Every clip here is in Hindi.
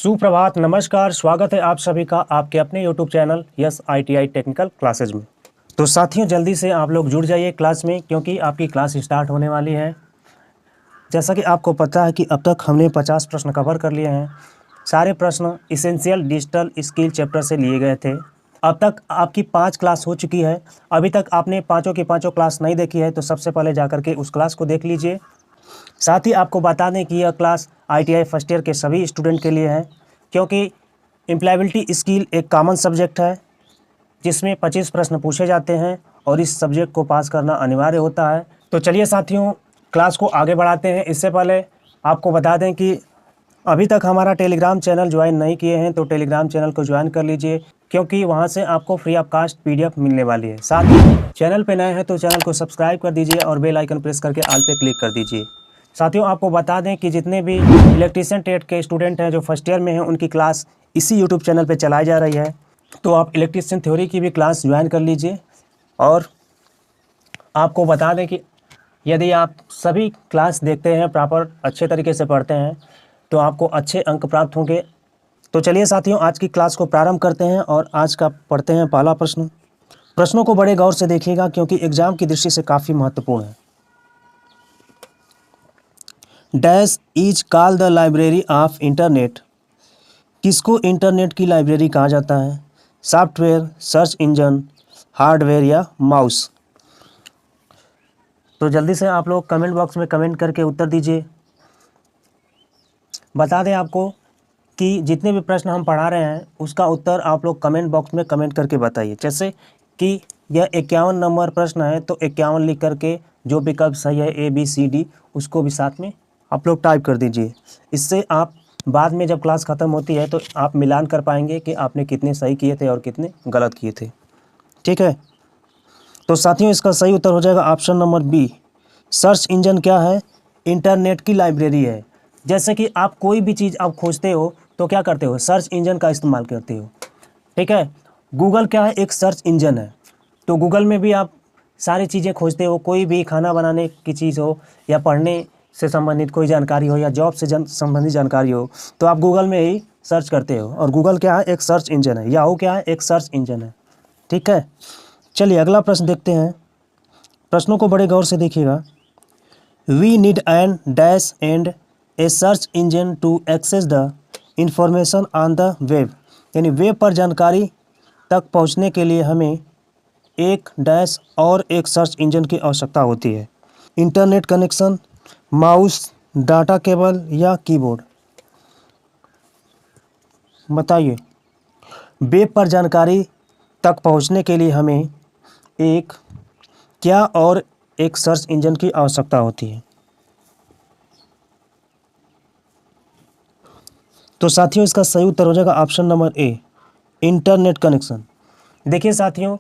सुप्रभात, नमस्कार, स्वागत है आप सभी का आपके अपने YouTube channel yes ITI technical classes में। तो साथियों, जल्दी से आप लोग जुड़ जाइए क्लास में, क्योंकि आपकी क्लास स्टार्ट होने वाली है। जैसा कि आपको पता है कि अब तक हमने 50 प्रश्न कवर कर लिए हैं। सारे प्रश्न इसेंशियल डिजिटल स्किल चैप्टर से लिए गए थे। अब तक आपकी 5 क्लास हो चुकी है। अभी तक आपने पाँचों की पाँचों क्लास नहीं देखी है तो सबसे पहले जाकर के उस क्लास को देख लीजिए। साथ ही आपको बता दें कि यह क्लास ITI फर्स्ट ईयर के सभी स्टूडेंट के लिए है, क्योंकि एम्प्लॉयबिलिटी स्किल एक कॉमन सब्जेक्ट है जिसमें 25 प्रश्न पूछे जाते हैं और इस सब्जेक्ट को पास करना अनिवार्य होता है। तो चलिए साथियों, क्लास को आगे बढ़ाते हैं। इससे पहले आपको बता दें कि अभी तक हमारा टेलीग्राम चैनल ज्वाइन नहीं किए हैं तो टेलीग्राम चैनल को ज्वाइन कर लीजिए, क्योंकि वहां से आपको फ्री ऑफ कास्ट PDF मिलने वाली है। साथ ही चैनल पे नए हैं तो चैनल को सब्सक्राइब कर दीजिए और बेल आइकन प्रेस करके ऑल पे क्लिक कर दीजिए। साथियों, आपको बता दें कि जितने भी इलेक्ट्रीशियन टेट के स्टूडेंट हैं जो फर्स्ट ईयर में हैं, उनकी क्लास इसी यूट्यूब चैनल पर चलाई जा रही है। तो आप इलेक्ट्रीशियन थ्योरी की भी क्लास ज्वाइन कर लीजिए। और आपको बता दें कि यदि आप सभी क्लास देखते हैं, प्रॉपर अच्छे तरीके से पढ़ते हैं, तो आपको अच्छे अंक प्राप्त होंगे। तो चलिए साथियों, आज की क्लास को प्रारंभ करते हैं और आज का पढ़ते हैं पहला प्रश्न। प्रश्नों को बड़े गौर से देखिएगा क्योंकि एग्जाम की दृष्टि से काफ़ी महत्वपूर्ण है। Dash is called the library of internet. किसको इंटरनेट की लाइब्रेरी कहा जाता है? सॉफ्टवेयर, सर्च इंजन, हार्डवेयर या माउस? तो जल्दी से आप लोग कमेंट बॉक्स में कमेंट करके उत्तर दीजिए। बता दें आपको कि जितने भी प्रश्न हम पढ़ा रहे हैं उसका उत्तर आप लोग कमेंट बॉक्स में कमेंट करके बताइए। जैसे कि यह 51 नंबर प्रश्न है तो 51 लिख करके जो विकल्प सही है ABCD उसको भी साथ में आप लोग टाइप कर दीजिए। इससे आप बाद में जब क्लास ख़त्म होती है तो आप मिलान कर पाएंगे कि आपने कितने सही किए थे और कितने गलत किए थे। ठीक है, तो साथियों इसका सही उत्तर हो जाएगा option number B। Search engine क्या है? इंटरनेट की लाइब्रेरी है। जैसे कि आप कोई भी चीज़ आप खोजते हो तो क्या करते हो? सर्च इंजन का इस्तेमाल करते हो। ठीक है, गूगल क्या है? एक सर्च इंजन है। तो गूगल में भी आप सारी चीज़ें खोजते हो, कोई भी खाना बनाने की चीज़ हो या पढ़ने से संबंधित कोई जानकारी हो या जॉब से संबंधित जानकारी हो तो आप गूगल में ही सर्च करते हो। और गूगल क्या है? एक सर्च इंजन है। याहू क्या है? एक सर्च इंजन है। ठीक है, चलिए अगला प्रश्न देखते हैं। प्रश्नों को बड़े गौर से देखिएगा। We need an dash and a search engine to access the information on the web. यानी वेब पर जानकारी तक पहुंचने के लिए हमें एक डैश और एक सर्च इंजन की आवश्यकता होती है। Internet connection, mouse, data cable या कीबोर्ड? बताइए। वेब पर जानकारी तक पहुंचने के लिए हमें एक क्या और एक सर्च इंजन की आवश्यकता होती है? तो साथियों इसका सही उत्तर हो जाएगा option number A, internet connection. देखिए साथियों,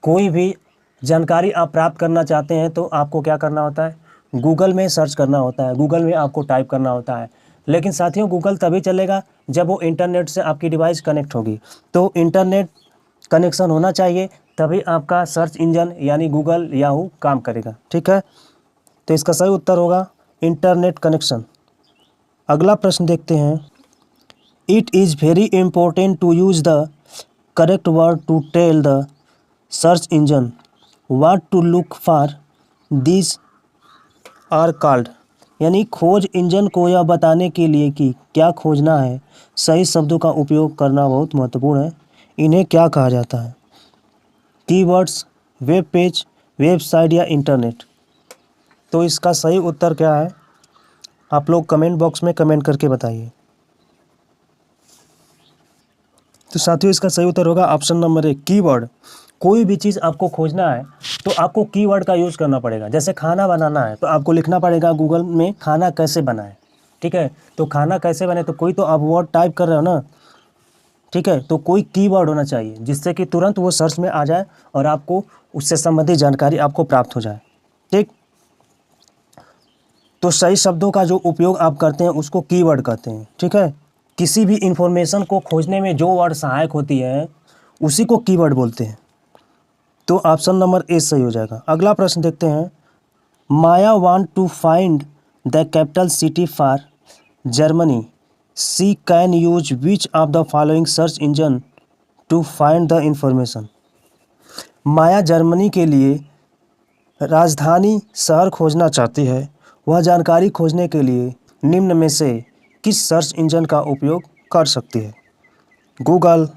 कोई भी जानकारी आप प्राप्त करना चाहते हैं तो आपको क्या करना होता है? गूगल में सर्च करना होता है, गूगल में आपको टाइप करना होता है। लेकिन साथियों गूगल तभी चलेगा जब वो इंटरनेट से आपकी डिवाइस कनेक्ट होगी। तो इंटरनेट कनेक्शन होना चाहिए, तभी आपका सर्च इंजन यानी गूगल याहू काम करेगा। ठीक है, तो इसका सही उत्तर होगा इंटरनेट कनेक्शन। अगला प्रश्न देखते हैं। It is very important to use the correct word to tell the search engine what to look for this are called. यानी खोज इंजन को यह बताने के लिए कि क्या खोजना है, सही शब्दों का उपयोग करना बहुत महत्वपूर्ण है। इन्हें क्या कहा जाता है? कीवर्ड्स, वेब पेज, वेबसाइट या इंटरनेट? तो इसका सही उत्तर क्या है? आप लोग कमेंट बॉक्स में कमेंट करके बताइए। तो साथियों इसका सही उत्तर होगा ऑप्शन नंबर A, कीवर्ड। कोई भी चीज़ आपको खोजना है तो आपको कीवर्ड का यूज़ करना पड़ेगा। जैसे खाना बनाना है तो आपको लिखना पड़ेगा गूगल में खाना कैसे बनाएं। ठीक है, तो खाना कैसे बने तो कोई तो आप वर्ड टाइप कर रहे हो ना। ठीक है, तो कोई कीवर्ड होना चाहिए जिससे कि तुरंत वो सर्च में आ जाए और आपको उससे संबंधित जानकारी आपको प्राप्त हो जाए। ठीक, तो सही शब्दों का जो उपयोग आप करते हैं उसको कीवर्ड कहते हैं। ठीक है, किसी भी इंफॉर्मेशन को खोजने में जो वर्ड सहायक होती है उसी को कीवर्ड बोलते हैं। तो ऑप्शन नंबर A सही हो जाएगा। अगला प्रश्न देखते हैं। Maya want to find the capital city for Germany she can use which of the following search engine to find the information. Maya Germany के लिए राजधानी शहर खोजना चाहती है। वह जानकारी खोजने के लिए निम्न में से किस सर्च इंजन का उपयोग कर सकती है? गूगल,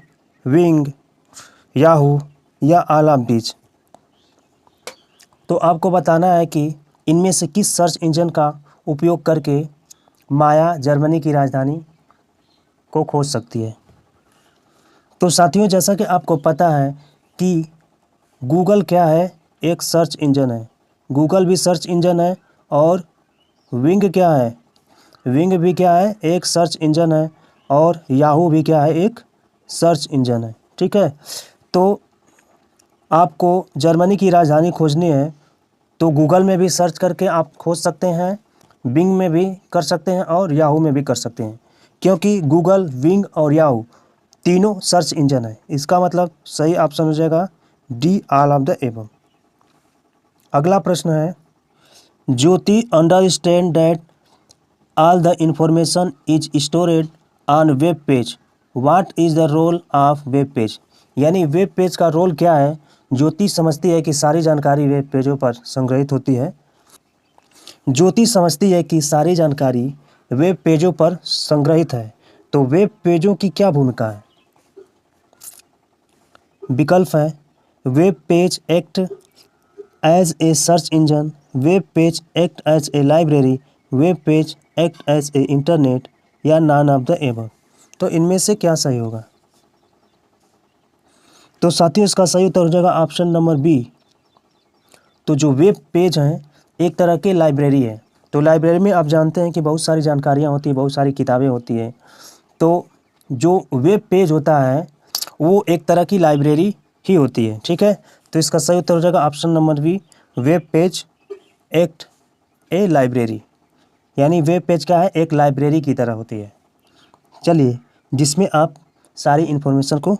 विंग, याहू या ऑल ऑफ दीज। तो आपको बताना है कि इनमें से किस सर्च इंजन का उपयोग करके माया जर्मनी की राजधानी को खोज सकती है। तो साथियों, जैसा कि आपको पता है कि गूगल क्या है, एक सर्च इंजन है। गूगल भी सर्च इंजन है और विंग क्या है, विंग भी क्या है, एक सर्च इंजन है। और याहू भी क्या है, एक सर्च इंजन है। ठीक है, तो आपको जर्मनी की राजधानी खोजनी है तो गूगल में भी सर्च करके आप खोज सकते हैं, बिंग में भी कर सकते हैं और याहू में भी कर सकते हैं, क्योंकि गूगल, विंग और याहू तीनों सर्च इंजन है। इसका मतलब सही ऑप्शन हो जाएगा D, all of the above. अगला प्रश्न है, Jyoti understand that all the information is stored on web page, what is the role of web page. यानी वेब पेज का रोल क्या है? ज्योति समझती है कि सारी जानकारी वेब पेजों पर संग्रहित होती है। ज्योति समझती है कि सारी जानकारी वेब पेजों पर संग्रहित है। तो वेब पेजों की क्या भूमिका है? विकल्प है, web page act as a search engine, web page act as a library, web page act as a internet या नॉन ऑफ द एबव। तो इनमें से क्या सही होगा? तो साथियों, इसका सही उत्तर हो जाएगा ऑप्शन नंबर बी। तो जो वेब पेज हैं एक तरह की लाइब्रेरी है। तो लाइब्रेरी में आप जानते हैं कि बहुत सारी जानकारियाँ होती हैं, बहुत सारी किताबें होती हैं। तो जो वेब पेज होता है वो एक तरह की लाइब्रेरी ही होती है। ठीक है, तो इसका सही उत्तर हो जाएगा option number B, web page act a library. यानी वेब पेज क्या है, एक लाइब्रेरी की तरह होती है। चलिए, जिसमें आप सारी इन्फॉर्मेशन को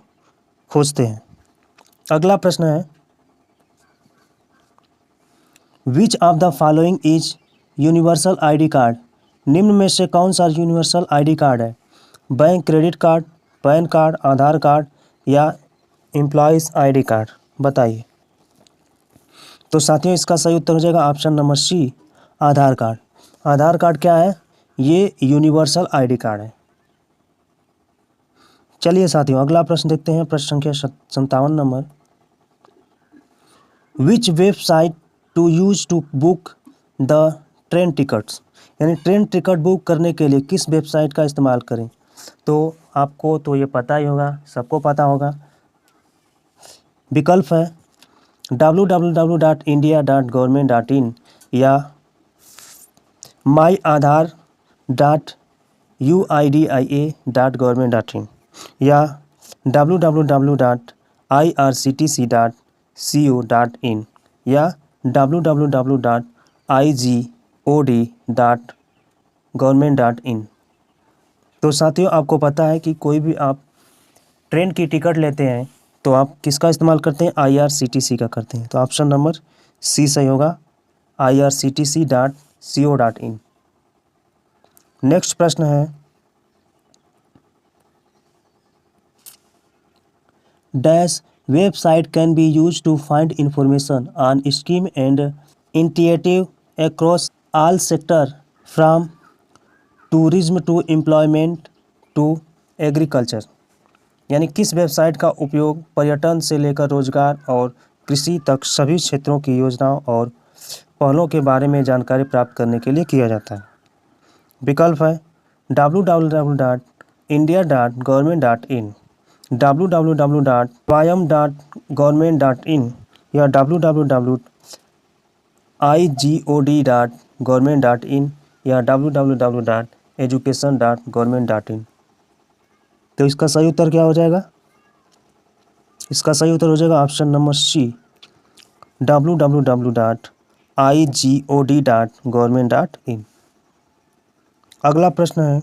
खोजते हैं। अगला प्रश्न है, which of the following is universal ID card. निम्न में से कौन सा यूनिवर्सल आईडी कार्ड है? Bank credit card, PAN card, Aadhaar card या एम्प्लॉयज़ आईडी कार्ड। बताइए। तो साथियों, इसका सही उत्तर हो जाएगा option number C, Aadhaar card. Aadhaar card क्या है? ये यूनिवर्सल आईडी कार्ड है। चलिए साथियों, अगला प्रश्न देखते हैं, प्रश्न संख्या 57 number. Which website to use to book the train tickets. यानी ट्रेन टिकट बुक करने के लिए किस वेबसाइट का इस्तेमाल करें? तो आपको तो ये पता ही होगा, सबको पता होगा। विकल्प है www.india.government.in या myaadhar.uidia.government.in या www.irctc.co.in या www.igod.government.in। तो साथियों, आपको पता है कि कोई भी आप ट्रेन की टिकट लेते हैं तो आप किसका इस्तेमाल करते हैं? IRCTC का करते हैं। तो ऑप्शन नंबर सी सही होगा, irctc.co.in। नेक्स्ट प्रश्न है, dash website can be use to find information on scheme and initiative across all sector from tourism to employment to agriculture. यानी किस वेबसाइट का उपयोग पर्यटन से लेकर रोजगार और कृषि तक सभी क्षेत्रों की योजनाओं और पहलों के बारे में जानकारी प्राप्त करने के लिए किया जाता है? विकल्प है www.india.government.in, www.payam.government.in या www.igod.government.in या www.education.government.in। तो इसका सही उत्तर क्या हो जाएगा? इसका सही उत्तर हो जाएगा ऑप्शन नंबर सी, www.igod.government.in। अगला प्रश्न है,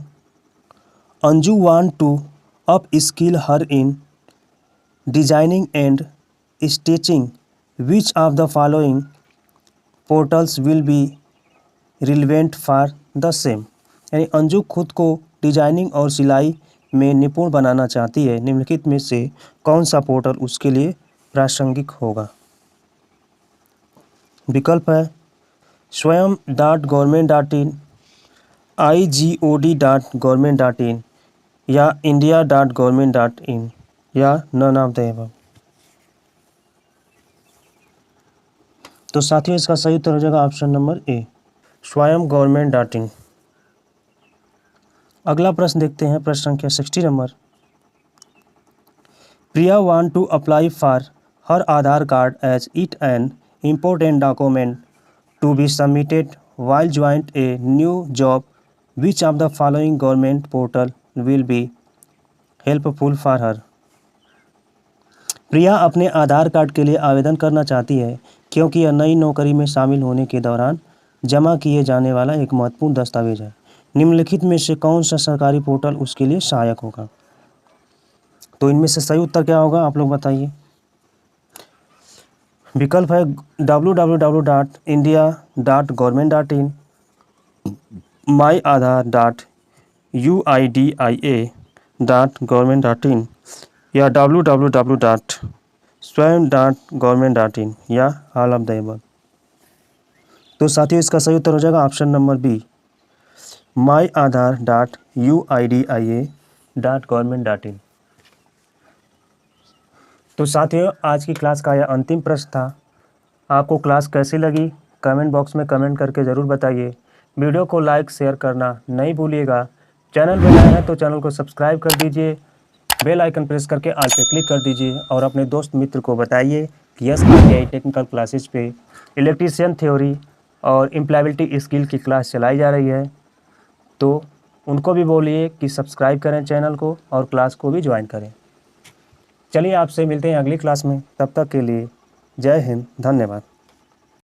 Anju want to upskill her in designing and stitching, which of the following portals will be relevant for the same. यानी अंजू खुद को डिजाइनिंग और सिलाई में निपुण बनाना चाहती है, निम्नलिखित में से कौन सा पोर्टल उसके लिए प्रासंगिक होगा? विकल्प है swayam.government.in, igod.government.in या india.government.in या नन ऑफ द एबव। तो साथियों इसका सही उत्तर हो जाएगा ऑप्शन नंबर ए, swayam.government.in। अगला प्रश्न देखते हैं, प्रश्न संख्या 60 number. Priya want to apply for her Aadhaar card as it an important document to be submitted while joined a new job. Which of the following government portal will be helpful for her? प्रिया अपने आधार कार्ड के लिए आवेदन करना चाहती है क्योंकि यह नई नौकरी में शामिल होने के दौरान जमा किए जाने वाला एक महत्वपूर्ण दस्तावेज है। निम्नलिखित में से कौन सा सरकारी पोर्टल उसके लिए सहायक होगा? तो इनमें से सही उत्तर क्या होगा, आप लोग बताइए। विकल्प है www.india.government.in, myAadhar.uida.government.in या www.swayam.government.in या ऑल ऑफ द एबव। तो साथियों इसका सही उत्तर हो जाएगा ऑप्शन नंबर बी, myAadhar.uida.government.in। तो साथियों आज की क्लास का यह अंतिम प्रश्न था। आपको क्लास कैसी लगी कमेंट बॉक्स में कमेंट करके ज़रूर बताइए। वीडियो को लाइक शेयर करना नहीं भूलिएगा। चैनल पर नए हैं तो चैनल को सब्सक्राइब कर दीजिए, बेल आइकन प्रेस करके ऑल पे क्लिक कर दीजिए और अपने दोस्त मित्र को बताइए कि यस ITI टेक्निकल क्लासेज पे इलेक्ट्रीशियन थ्योरी और एम्प्लॉयबिलिटी स्किल की क्लास चलाई जा रही है। तो उनको भी बोलिए कि सब्सक्राइब करें चैनल को और क्लास को भी ज्वाइन करें। चलिए आपसे मिलते हैं अगली क्लास में, तब तक के लिए जय हिंद, धन्यवाद।